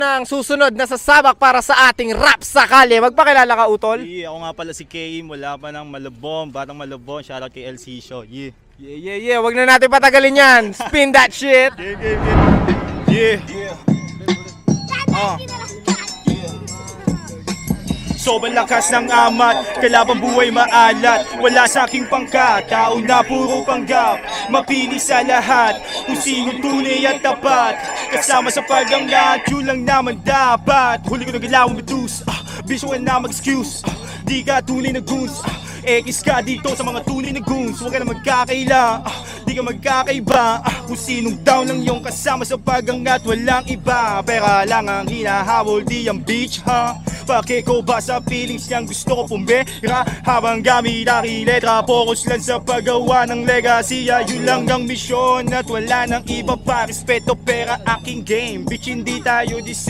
Ang susunod na sasabak para sa ating rap sakali. Magpakilala ka, Utol? Yeah, ako nga pala si Kay, mula pa ng Malabon, Batang Malabon, shoutout kay LC Show. Yeah. Yeah. Wag na natin patagalin yan. Spin that shit. Yeah. Sobrang lakas ng amat, kalabang buhay maalat. Wala sa aking pangkat, tao na puro panggap. Mapili sa lahat, kung sino tunay at tapat. Kasama sa pagangat, yun lang naman dapat. Huli ko na galawang medus, visual na mag-excuse. Di ka tunay na goons, X ka dito sa mga tunay na goons. Huwag ka na magkakaila, di ka magkakaiba. Kung sinong down lang yung kasama sa pagangat, walang iba. Pera lang ang hinahabol, di ang beach ha. Pakiko ba sa feelings niyang gusto ko pumbera. Habang gamit aking letra, focus lang sa paggawa ng legacy. Yun lang ang misyon at wala nang iba pa. Respeto pera aking game, bitch hindi tayo the same.